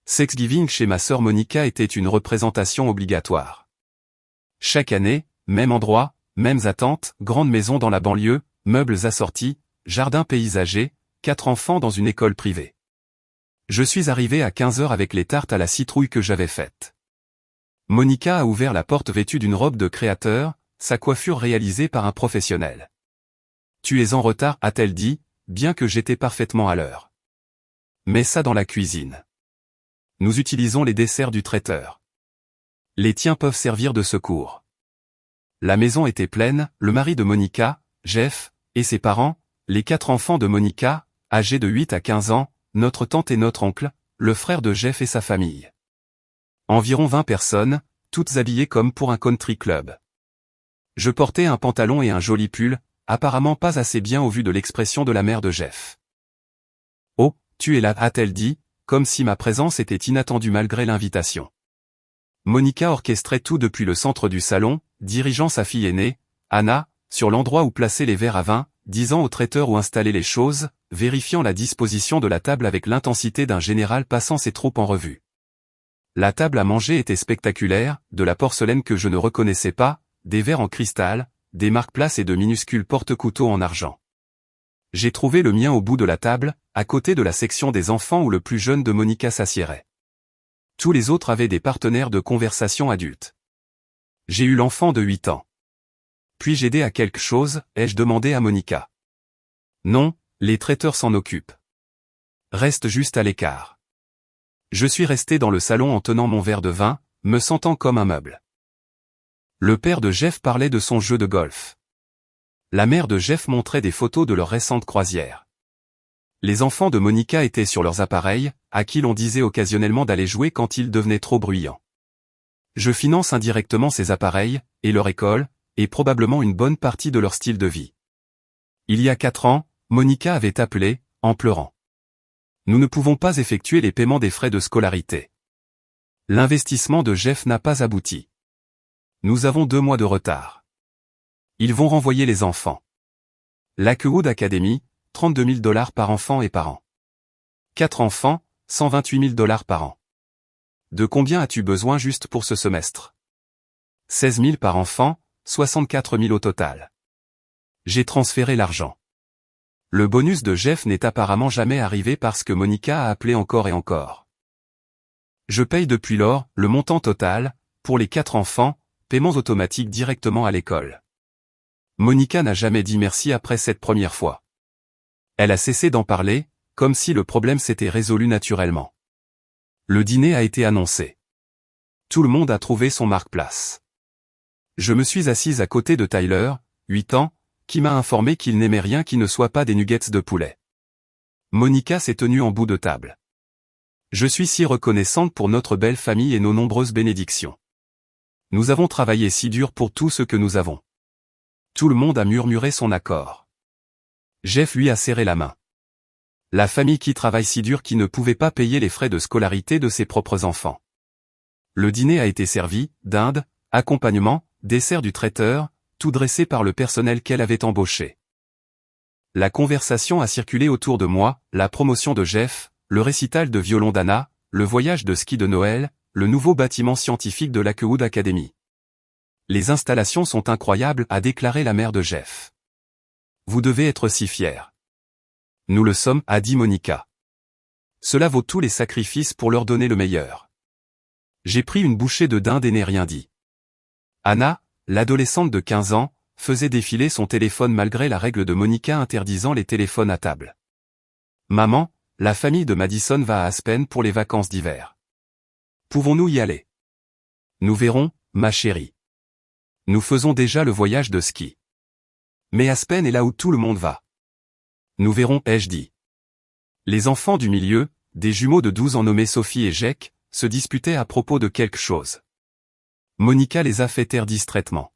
Thanksgiving chez ma sœur Monica était une représentation obligatoire. Chaque année, même endroit, mêmes attentes, grande maison dans la banlieue, meubles assortis, jardin paysager, 4 enfants dans une école privée. Je suis arrivé à 15 h avec les tartes à la citrouille que j'avais faites. Monica a ouvert la porte vêtue d'une robe de créateur, sa coiffure réalisée par un professionnel. « Tu es en retard » a-t-elle dit, bien que j'étais parfaitement à l'heure. Mets ça dans la cuisine. Nous utilisons les desserts du traiteur. Les tiens peuvent servir de secours. La maison était pleine, le mari de Monica, Jeff, et ses parents, les 4 enfants de Monica, âgés de 8 à 15 ans, notre tante et notre oncle, le frère de Jeff et sa famille. Environ 20 personnes, toutes habillées comme pour un country club. Je portais un pantalon et un joli pull, apparemment pas assez bien au vu de l'expression de la mère de Jeff. « Oh, tu es là » a-t-elle dit, comme si ma présence était inattendue malgré l'invitation. Monica orchestrait tout depuis le centre du salon, dirigeant sa fille aînée, Anna, sur l'endroit où placer les verres à vin, disant au traiteur où installer les choses, vérifiant la disposition de la table avec l'intensité d'un général passant ses troupes en revue. La table à manger était spectaculaire, de la porcelaine que je ne reconnaissais pas, des verres en cristal, des marque-places et de minuscules porte-couteaux en argent. J'ai trouvé le mien au bout de la table, à côté de la section des enfants où le plus jeune de Monica s'assiérait. Tous les autres avaient des partenaires de conversation adultes. J'ai eu l'enfant de 8 ans. Puis-je aider à quelque chose, ai-je demandé à Monica. Non, les traiteurs s'en occupent. Reste juste à l'écart. Je suis resté dans le salon en tenant mon verre de vin, me sentant comme un meuble. Le père de Jeff parlait de son jeu de golf. La mère de Jeff montrait des photos de leur récente croisière. Les enfants de Monica étaient sur leurs appareils, à qui l'on disait occasionnellement d'aller jouer quand ils devenaient trop bruyants. Je finance indirectement ces appareils, et leur école, et probablement une bonne partie de leur style de vie. Il y a 4 ans, Monica avait appelé, en pleurant. Nous ne pouvons pas effectuer les paiements des frais de scolarité. L'investissement de Jeff n'a pas abouti. Nous avons 2 mois de retard. Ils vont renvoyer les enfants. Lakewood Academy, $32 000 par enfant et par an. 4 enfants, $128 000 par an. De combien as-tu besoin juste pour ce semestre? 16 000 par enfant, 64 000 au total. J'ai transféré l'argent. Le bonus de Jeff n'est apparemment jamais arrivé parce que Monica a appelé encore et encore. Je paye depuis lors, le montant total, pour les 4 enfants, paiements automatiques directement à l'école. Monica n'a jamais dit merci après cette première fois. Elle a cessé d'en parler, comme si le problème s'était résolu naturellement. Le dîner a été annoncé. Tout le monde a trouvé son marque-place. Je me suis assise à côté de Tyler, 8 ans, qui m'a informé qu'il n'aimait rien qui ne soit pas des nuggets de poulet. Monica s'est tenue en bout de table. Je suis si reconnaissante pour notre belle famille et nos nombreuses bénédictions. Nous avons travaillé si dur pour tout ce que nous avons. Tout le monde a murmuré son accord. Jeff lui a serré la main. La famille qui travaille si dur qui ne pouvait pas payer les frais de scolarité de ses propres enfants. Le dîner a été servi, dinde, accompagnement, dessert du traiteur, tout dressé par le personnel qu'elle avait embauché. La conversation a circulé autour de moi, la promotion de Jeff, le récital de violon d'Anna, le voyage de ski de Noël, le nouveau bâtiment scientifique de Lakewood Academy. Les installations sont incroyables, a déclaré la mère de Jeff. Vous devez être si fiers. Nous le sommes, a dit Monica. Cela vaut tous les sacrifices pour leur donner le meilleur. J'ai pris une bouchée de dinde et n'ai rien dit. Anna, l'adolescente de 15 ans, faisait défiler son téléphone malgré la règle de Monica interdisant les téléphones à table. Maman, la famille de Madison va à Aspen pour les vacances d'hiver. Pouvons-nous y aller? Nous verrons, ma chérie. Nous faisons déjà le voyage de ski. Mais Aspen est là où tout le monde va. Nous verrons, ai-je dit. Les enfants du milieu, des jumeaux de 12 ans nommés Sophie et Jake, se disputaient à propos de quelque chose. Monica les a fait taire distraitement.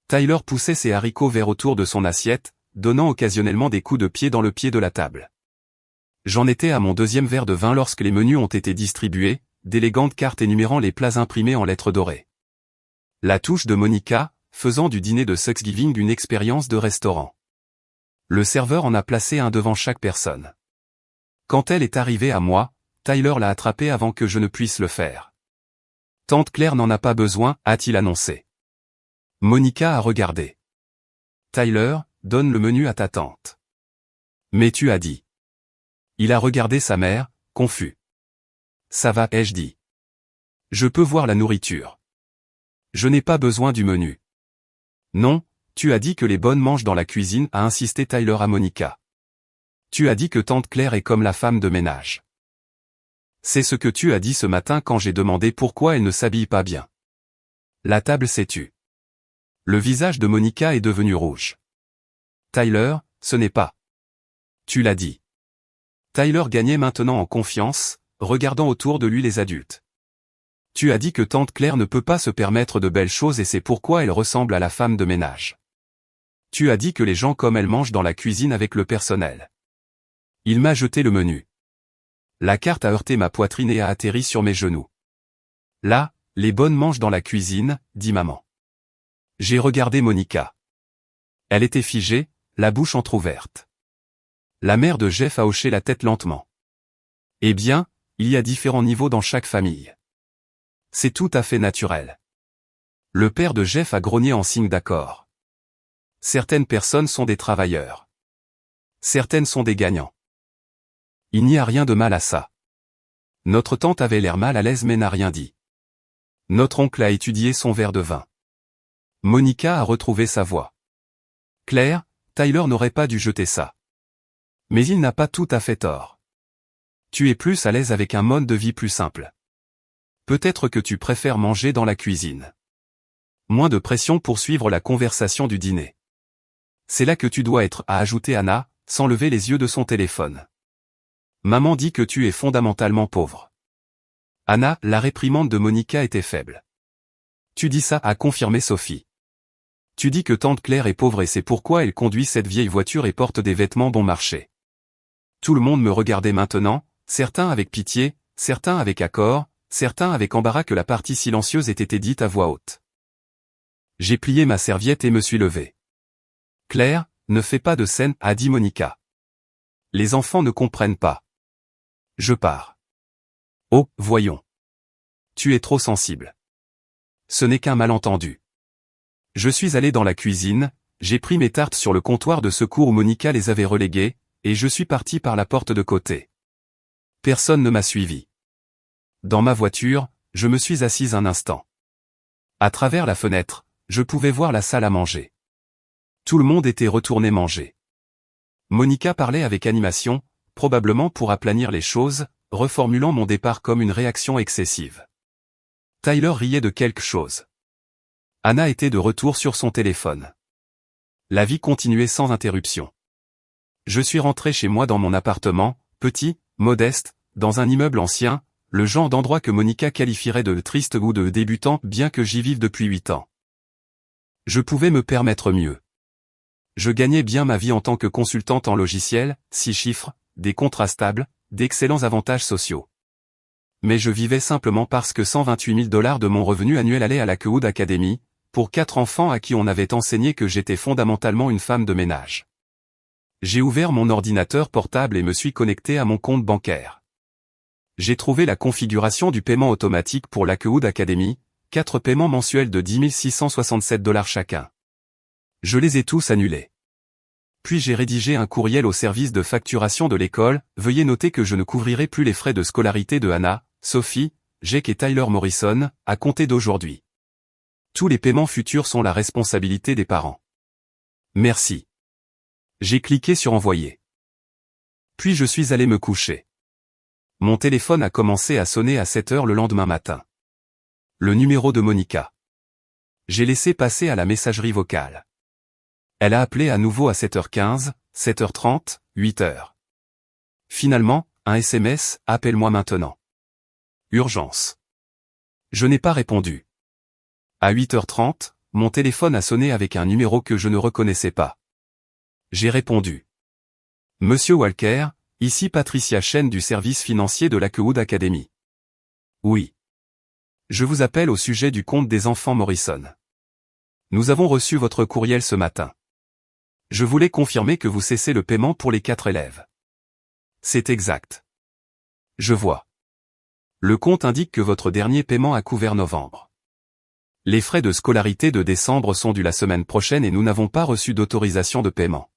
Tyler poussait ses haricots verts autour de son assiette, donnant occasionnellement des coups de pied dans le pied de la table. J'en étais à mon 2e verre de vin lorsque les menus ont été distribués, d'élégantes cartes énumérant les plats imprimés en lettres dorées. La touche de Monica, faisant du dîner de Thanksgiving une expérience de restaurant. Le serveur en a placé un devant chaque personne. Quand elle est arrivée à moi, Tyler l'a attrapé avant que je ne puisse le faire. Tante Claire n'en a pas besoin, a-t-il annoncé. Monica a regardé. Tyler, donne le menu à ta tante. Mais tu as dit. Il a regardé sa mère, confus. Ça va, ai-je dit. Je peux voir la nourriture. Je n'ai pas besoin du menu. Non, tu as dit que les bonnes mangent dans la cuisine, a insisté Tyler à Monica. Tu as dit que tante Claire est comme la femme de ménage. C'est ce que tu as dit ce matin quand j'ai demandé pourquoi elle ne s'habille pas bien. La table s'est tue. Le visage de Monica est devenu rouge. Tyler, ce n'est pas. Tu l'as dit. Tyler gagnait maintenant en confiance, regardant autour de lui les adultes. Tu as dit que tante Claire ne peut pas se permettre de belles choses et c'est pourquoi elle ressemble à la femme de ménage. Tu as dit que les gens comme elle mangent dans la cuisine avec le personnel. Il m'a jeté le menu. La carte a heurté ma poitrine et a atterri sur mes genoux. Là, les bonnes mangent dans la cuisine, dit maman. J'ai regardé Monica. Elle était figée, la bouche entr'ouverte. La mère de Jeff a hoché la tête lentement. Eh bien, il y a différents niveaux dans chaque famille. C'est tout à fait naturel. Le père de Jeff a grogné en signe d'accord. Certaines personnes sont des travailleurs. Certaines sont des gagnants. Il n'y a rien de mal à ça. Notre tante avait l'air mal à l'aise mais n'a rien dit. Notre oncle a étudié son verre de vin. Monica a retrouvé sa voix. Claire, Tyler n'aurait pas dû jeter ça. Mais il n'a pas tout à fait tort. Tu es plus à l'aise avec un mode de vie plus simple. Peut-être que tu préfères manger dans la cuisine. Moins de pression pour suivre la conversation du dîner. C'est là que tu dois être, a ajouté Anna, sans lever les yeux de son téléphone. Maman dit que tu es fondamentalement pauvre. Anna, la réprimande de Monica était faible. Tu dis ça, a confirmé Sophie. Tu dis que tante Claire est pauvre et c'est pourquoi elle conduit cette vieille voiture et porte des vêtements bon marché. Tout le monde me regardait maintenant, certains avec pitié, certains avec accord, certains avec embarras que la partie silencieuse ait été dite à voix haute. J'ai plié ma serviette et me suis levé. Claire, ne fais pas de scène, a dit Monica. Les enfants ne comprennent pas. Je pars. Oh, voyons. Tu es trop sensible. Ce n'est qu'un malentendu. Je suis allé dans la cuisine, j'ai pris mes tartes sur le comptoir de secours où Monica les avait reléguées, et je suis parti par la porte de côté. Personne ne m'a suivi. Dans ma voiture, je me suis assise un instant. À travers la fenêtre, je pouvais voir la salle à manger. Tout le monde était retourné manger. Monica parlait avec animation, probablement pour aplanir les choses, reformulant mon départ comme une réaction excessive. Tyler riait de quelque chose. Anna était de retour sur son téléphone. La vie continuait sans interruption. Je suis rentré chez moi dans mon appartement, petit, modeste, dans un immeuble ancien, le genre d'endroit que Monica qualifierait de triste ou de débutant bien que j'y vive depuis 8 ans. Je pouvais me permettre mieux. Je gagnais bien ma vie en tant que consultante en logiciel, 6 chiffres, des contrats stables, d'excellents avantages sociaux. Mais je vivais simplement parce que $128 000 de mon revenu annuel allait à la Lakewood Academy, pour 4 enfants à qui on avait enseigné que j'étais fondamentalement une femme de ménage. J'ai ouvert mon ordinateur portable et me suis connecté à mon compte bancaire. J'ai trouvé la configuration du paiement automatique pour la Lakewood Academy, 4 paiements mensuels de $10 667 chacun. Je les ai tous annulés. Puis j'ai rédigé un courriel au service de facturation de l'école, veuillez noter que je ne couvrirai plus les frais de scolarité de Anna, Sophie, Jake et Tyler Morrison, à compter d'aujourd'hui. Tous les paiements futurs sont la responsabilité des parents. Merci. J'ai cliqué sur envoyer. Puis je suis allé me coucher. Mon téléphone a commencé à sonner à 7 heures le lendemain matin. Le numéro de Monica. J'ai laissé passer à la messagerie vocale. Elle a appelé à nouveau à 7h15, 7h30, 8h. Finalement, un SMS, appelle-moi maintenant. Urgence. Je n'ai pas répondu. À 8h30, mon téléphone a sonné avec un numéro que je ne reconnaissais pas. J'ai répondu. Monsieur Walker, ici Patricia Chen du service financier de la Lakewood Academy. Oui. Je vous appelle au sujet du compte des enfants Morrison. Nous avons reçu votre courriel ce matin. Je voulais confirmer que vous cessez le paiement pour les 4 élèves. C'est exact. Je vois. Le compte indique que votre dernier paiement a couvert novembre. Les frais de scolarité de décembre sont dus la semaine prochaine et nous n'avons pas reçu d'autorisation de paiement.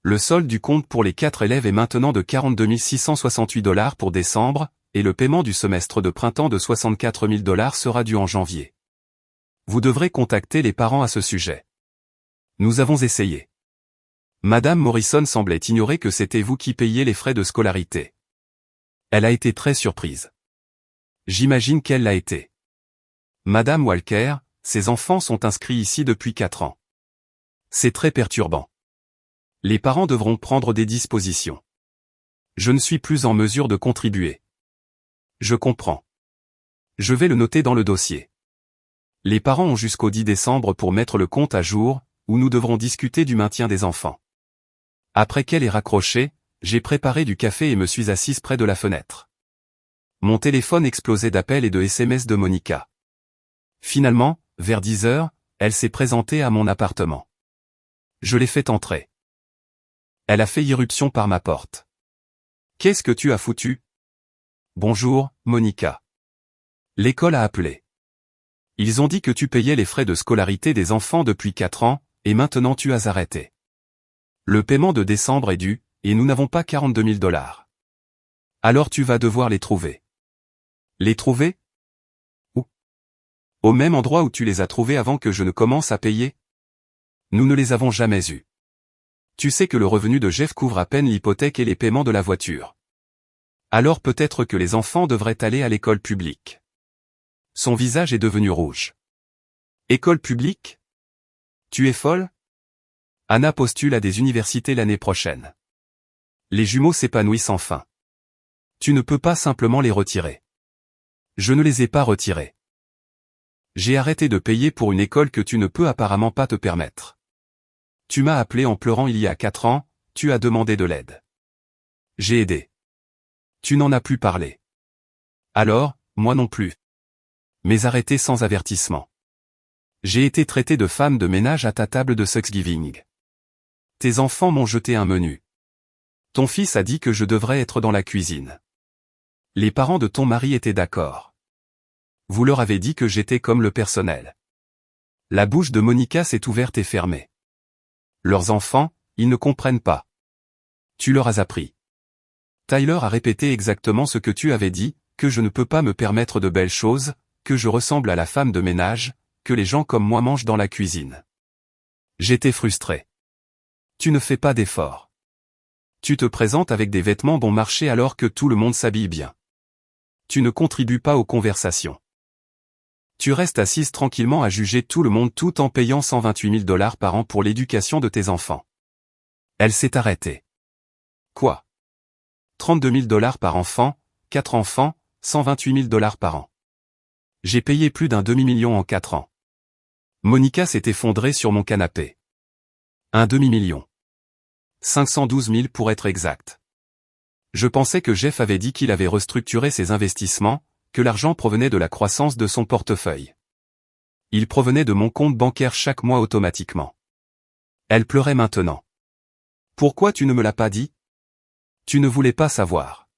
Le solde du compte pour les 4 élèves est maintenant de 42 668 $ pour décembre, et le paiement du semestre de printemps de 64 000 $ sera dû en janvier. Vous devrez contacter les parents à ce sujet. Nous avons essayé. Madame Morrison semblait ignorer que c'était vous qui payiez les frais de scolarité. Elle a été très surprise. J'imagine qu'elle l'a été. Madame Walker, ses enfants sont inscrits ici depuis 4 ans. C'est très perturbant. Les parents devront prendre des dispositions. Je ne suis plus en mesure de contribuer. Je comprends. Je vais le noter dans le dossier. Les parents ont jusqu'au 10 décembre pour mettre le compte à jour, où nous devrons discuter du maintien des enfants. Après qu'elle ait raccroché, j'ai préparé du café et me suis assise près de la fenêtre. Mon téléphone explosait d'appels et de SMS de Monica. Finalement, vers 10 heures, elle s'est présentée à mon appartement. Je l'ai fait entrer. Elle a fait irruption par ma porte. « Qu'est-ce que tu as foutu ? » ?»« Bonjour, Monica. L'école a appelé. Ils ont dit que tu payais les frais de scolarité des enfants depuis 4 ans, et maintenant tu as arrêté. Le paiement de décembre est dû, et nous n'avons pas 42 000 $. Alors tu vas devoir les trouver. » « Les trouver ? Où ? Au même endroit où tu les as trouvés avant que je ne commence à payer ? Nous ne les avons jamais eus. Tu sais que le revenu de Jeff couvre à peine l'hypothèque et les paiements de la voiture. Alors peut-être que les enfants devraient aller à l'école publique. Son visage est devenu rouge. École publique ? Tu es folle ? Anna postule à des universités l'année prochaine. Les jumeaux s'épanouissent enfin. Tu ne peux pas simplement les retirer. Je ne les ai pas retirés. J'ai arrêté de payer pour une école que tu ne peux apparemment pas te permettre. Tu m'as appelé en pleurant il y a 4 ans, tu as demandé de l'aide. J'ai aidé. Tu n'en as plus parlé. Alors, moi non plus. Mais arrêté sans avertissement. J'ai été traité de femme de ménage à ta table de Thanksgiving. Tes enfants m'ont jeté un menu. Ton fils a dit que je devrais être dans la cuisine. Les parents de ton mari étaient d'accord. Vous leur avez dit que j'étais comme le personnel. La bouche de Monica s'est ouverte et fermée. Leurs enfants, ils ne comprennent pas. Tu leur as appris. Tyler a répété exactement ce que tu avais dit, que je ne peux pas me permettre de belles choses, que je ressemble à la femme de ménage, que les gens comme moi mangent dans la cuisine. J'étais frustré. Tu ne fais pas d'efforts. Tu te présentes avec des vêtements bon marché alors que tout le monde s'habille bien. Tu ne contribues pas aux conversations. Tu restes assise tranquillement à juger tout le monde tout en payant 128 000 $ par an pour l'éducation de tes enfants. Elle s'est arrêtée. Quoi ? 32 000 $ par enfant, 4 enfants, 128 000 $ par an. J'ai payé plus d'un demi-million en 4 ans. Monica s'est effondrée sur mon canapé. Un demi-million. 512 000 pour être exact. Je pensais que Jeff avait dit qu'il avait restructuré ses investissements, que l'argent provenait de la croissance de son portefeuille. Il provenait de mon compte bancaire chaque mois automatiquement. Elle pleurait maintenant. Pourquoi tu ne me l'as pas dit ? Tu ne voulais pas savoir.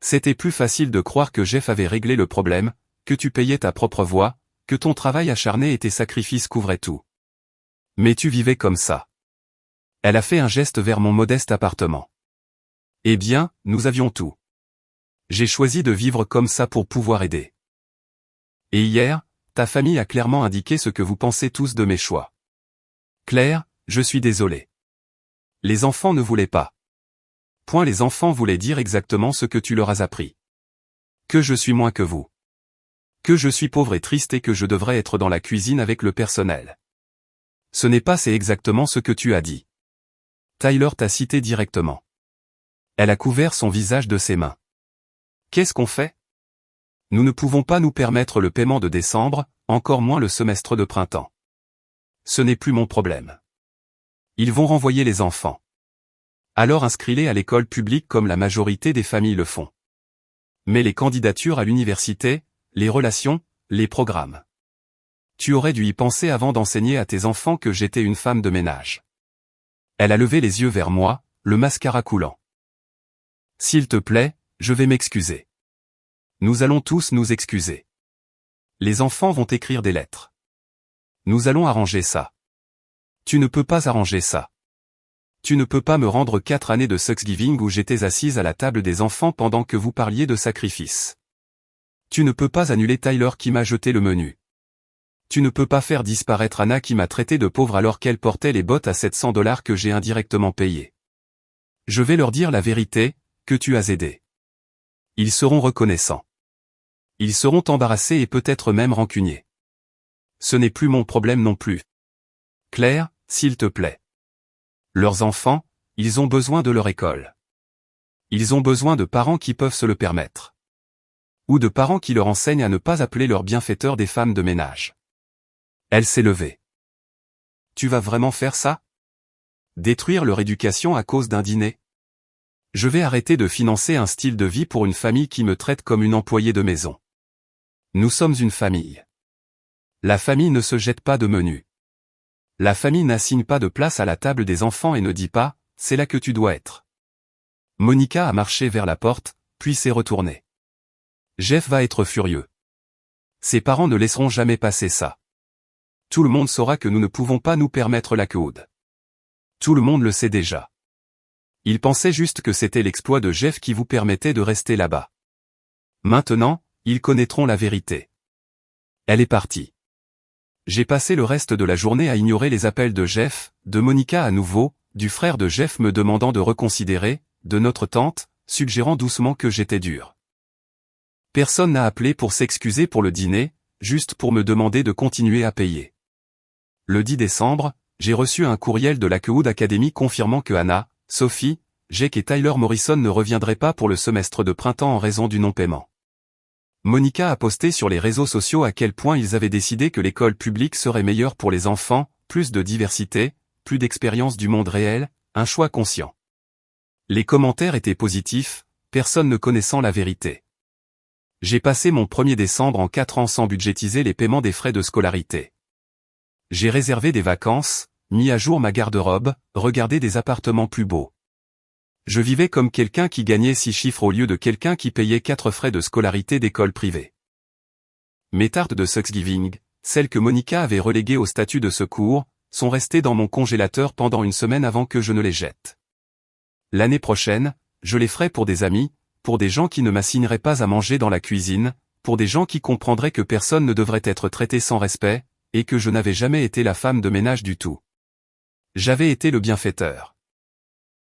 C'était plus facile de croire que Jeff avait réglé le problème, que tu payais ta propre voix, que ton travail acharné et tes sacrifices couvraient tout. Mais tu vivais comme ça. Elle a fait un geste vers mon modeste appartement. Eh bien, nous avions tout. J'ai choisi de vivre comme ça pour pouvoir aider. Et hier, ta famille a clairement indiqué ce que vous pensez tous de mes choix. Claire, je suis désolé. Les enfants ne voulaient pas. Point, les enfants voulaient dire exactement ce que tu leur as appris. Que je suis moins que vous. Que je suis pauvre et triste et que je devrais être dans la cuisine avec le personnel. Ce n'est pas, c'est exactement ce que tu as dit. Tyler t'a cité directement. Elle a couvert son visage de ses mains. Qu'est-ce qu'on fait ? Nous ne pouvons pas nous permettre le paiement de décembre, encore moins le semestre de printemps. Ce n'est plus mon problème. Ils vont renvoyer les enfants. Alors inscris-les à l'école publique comme la majorité des familles le font. Mais les candidatures à l'université, les relations, les programmes. Tu aurais dû y penser avant d'enseigner à tes enfants que j'étais une femme de ménage. Elle a levé les yeux vers moi, le mascara coulant. S'il te plaît, je vais m'excuser. Nous allons tous nous excuser. Les enfants vont écrire des lettres. Nous allons arranger ça. Tu ne peux pas arranger ça. Tu ne peux pas me rendre 4 années de Thanksgiving où j'étais assise à la table des enfants pendant que vous parliez de sacrifice. Tu ne peux pas annuler Tyler qui m'a jeté le menu. Tu ne peux pas faire disparaître Anna qui m'a traité de pauvre alors qu'elle portait les bottes à $700 que j'ai indirectement payées. Je vais leur dire la vérité, que tu as aidé. Ils seront reconnaissants. Ils seront embarrassés et peut-être même rancuniers. Ce n'est plus mon problème non plus. Claire, s'il te plaît. Leurs enfants, ils ont besoin de leur école. Ils ont besoin de parents qui peuvent se le permettre. Ou de parents qui leur enseignent à ne pas appeler leurs bienfaiteurs des femmes de ménage. Elle s'est levée. Tu vas vraiment faire ça? Détruire leur éducation à cause d'un dîner? Je vais arrêter de financer un style de vie pour une famille qui me traite comme une employée de maison. Nous sommes une famille. La famille ne se jette pas de menu. La famille n'assigne pas de place à la table des enfants et ne dit pas, c'est là que tu dois être. Monica a marché vers la porte, puis s'est retournée. Jeff va être furieux. Ses parents ne laisseront jamais passer ça. Tout le monde saura que nous ne pouvons pas nous permettre la queue. Tout le monde le sait déjà. Il pensait juste que c'était l'exploit de Jeff qui vous permettait de rester là-bas. Maintenant, ils connaîtront la vérité. Elle est partie. J'ai passé le reste de la journée à ignorer les appels de Jeff, de Monica à nouveau, du frère de Jeff me demandant de reconsidérer, de notre tante, suggérant doucement que j'étais dur. Personne n'a appelé pour s'excuser pour le dîner, juste pour me demander de continuer à payer. Le 10 décembre, j'ai reçu un courriel de la Lakewood Academy confirmant que Anna, Sophie, Jake et Tyler Morrison ne reviendraient pas pour le semestre de printemps en raison du non-paiement. Monica a posté sur les réseaux sociaux à quel point ils avaient décidé que l'école publique serait meilleure pour les enfants, plus de diversité, plus d'expérience du monde réel, un choix conscient. Les commentaires étaient positifs, personne ne connaissant la vérité. J'ai passé mon 1er décembre en 4 ans sans budgétiser les paiements des frais de scolarité. J'ai réservé des vacances, mis à jour ma garde-robe, regardé des appartements plus beaux. Je vivais comme quelqu'un qui gagnait 6 chiffres au lieu de quelqu'un qui payait 4 frais de scolarité d'école privée. Mes tartes de Thanksgiving, celles que Monica avait reléguées au statut de secours, sont restées dans mon congélateur pendant une semaine avant que je ne les jette. L'année prochaine, je les ferai pour des amis, pour des gens qui ne m'assigneraient pas à manger dans la cuisine, pour des gens qui comprendraient que personne ne devrait être traité sans respect, et que je n'avais jamais été la femme de ménage du tout. J'avais été le bienfaiteur.